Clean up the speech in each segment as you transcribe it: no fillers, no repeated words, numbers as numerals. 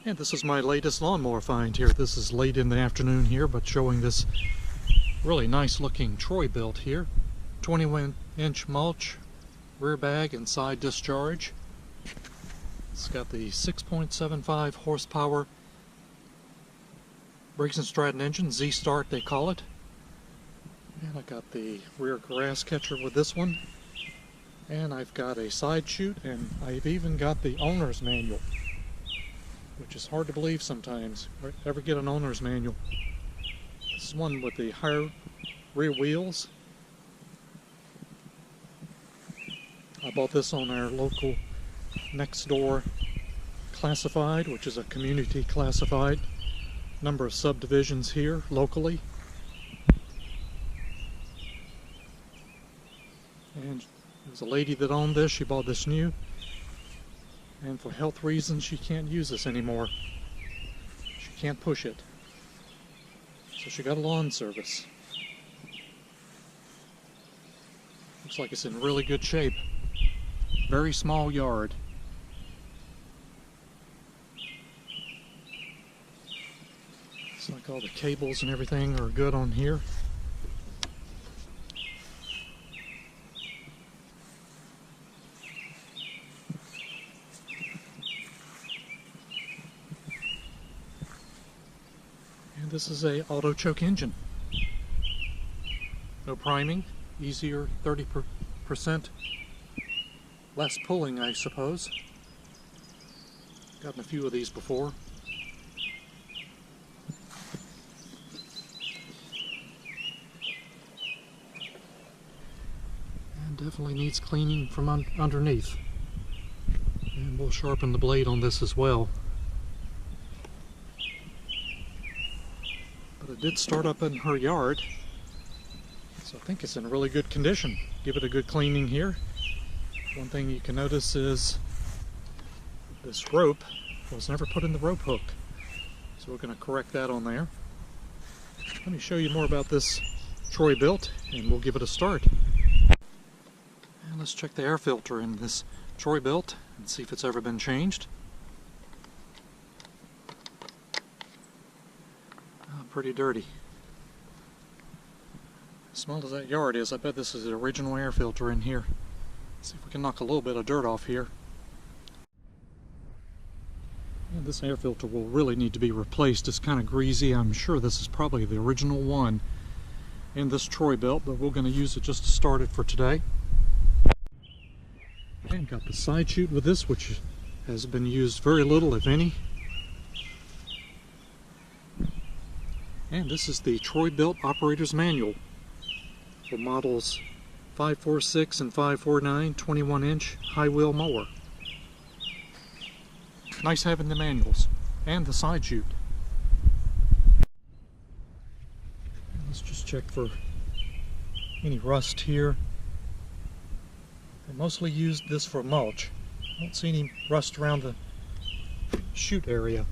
And this is my latest lawnmower find here. This is late in the afternoon here, but showing this really nice looking Troy-Bilt here. 21-inch mulch, rear bag and side discharge. It's got the 6.75 horsepower Briggs & Stratton engine, Z-Start they call it. And I got the rear grass catcher with this one. And I've got a side chute, and I've even got the owner's manual, which is hard to believe sometimes. Ever get an owner's manual? This is one with the higher rear wheels. I bought this on our local next door classified, which is a community classified. Number of subdivisions here locally. And there's a lady that owned this. She bought this new, and for health reasons she can't use this anymore. She can't push it, so she got a lawn service. Looks like it's in really good shape. Very small yard. It's like all the cables and everything are good on here. And this is a auto choke engine. No priming, easier, 30% less pulling, I suppose. Gotten a few of these before. And definitely needs cleaning from underneath. And we'll sharpen the blade on this as well. But it did start up in her yard, so I think it's in really good condition. Give it a good cleaning here. One thing you can notice is this rope was never put in the rope hook, so we're going to correct that on there. Let me show you more about this Troy-Bilt and we'll give it a start. And let's check the air filter in this Troy-Bilt and see if it's ever been changed. Pretty dirty. As small as that yard is, I bet this is the original air filter in here. Let's see if we can knock a little bit of dirt off here. And this air filter will really need to be replaced. It's kind of greasy. I'm sure this is probably the original one in this Troy-Bilt, but we're going to use it just to start it for today. And got the side chute with this, which has been used very little, if any. And this is the Troy-Bilt Operator's Manual for models 546 and 549 21-inch high wheel mower. Nice having the manuals and the side chute. Let's just check for any rust here. They mostly used this for mulch. I don't see any rust around the chute area.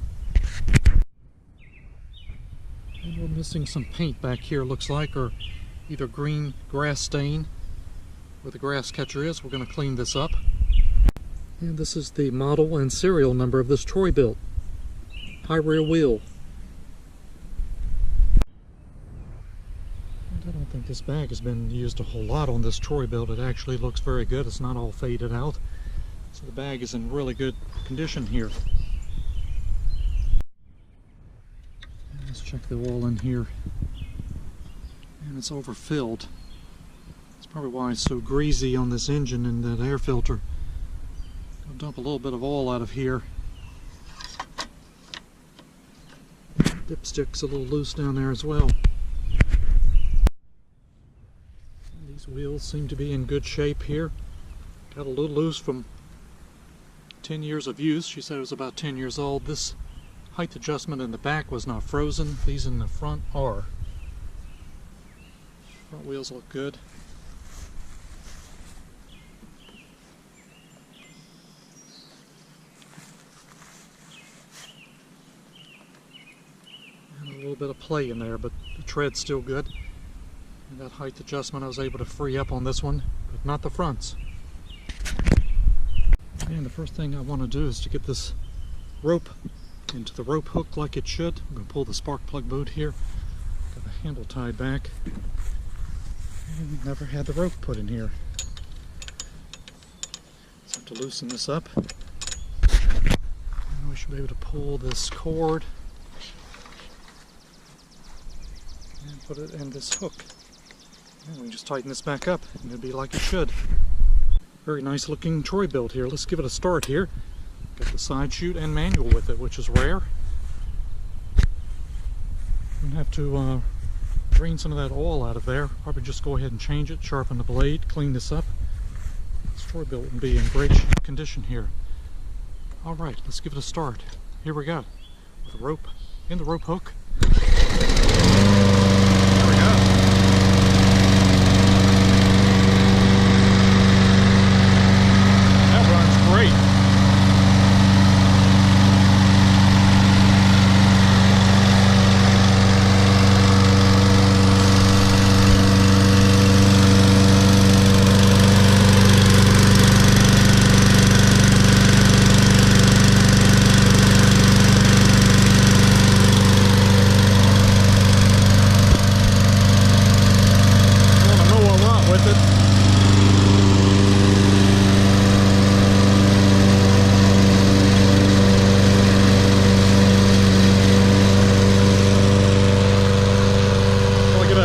And we're missing some paint back here, looks like, or either green grass stain where the grass catcher is. We're going to clean this up. And this is the model and serial number of this Troy-Bilt. High rear wheel. And I don't think this bag has been used a whole lot on this Troy-Bilt. It actually looks very good. It's not all faded out. So the bag is in really good condition here. Let's check the oil in here, and it's overfilled. That's probably why it's so greasy on this engine and that air filter. I'll dump a little bit of oil out of here. Dipstick's a little loose down there as well. And these wheels seem to be in good shape here. Got a little loose from 10 years of use. She said it was about 10 years old. This height adjustment in the back was not frozen. These in the front are. Front wheels look good. And a little bit of play in there, but the tread's still good. And that height adjustment I was able to free up on this one, but not the fronts. And the first thing I want to do is to get this rope into the rope hook like it should. I'm going to pull the spark plug boot here. Got the handle tied back. And never had the rope put in here. So I have to loosen this up. And we should be able to pull this cord and put it in this hook. And we can just tighten this back up and it'll be like it should. Very nice looking Troy-Bilt here. Let's give it a start here. Got the side chute and manual with it, which is rare. I'm gonna have to drain some of that oil out of there. Probably just go ahead and change it, sharpen the blade, clean this up. This Troy-Bilt will be in great condition here. All right, let's give it a start. Here we go. With the rope in the rope hook. There we go. That runs great.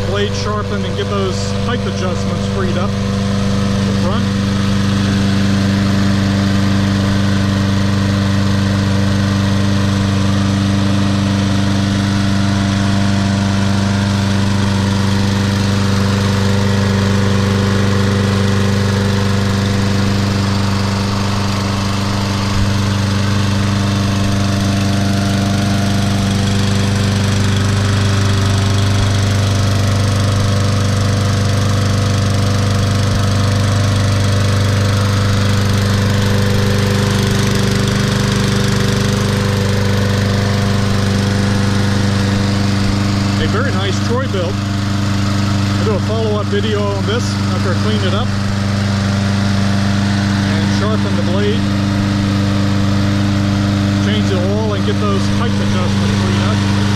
Blade sharpened and get those height adjustments freed up in the front. Very nice Troy-Bilt. I'll do a follow-up video on this after I clean it up and sharpen the blade, change the oil and get those height adjustments freed up.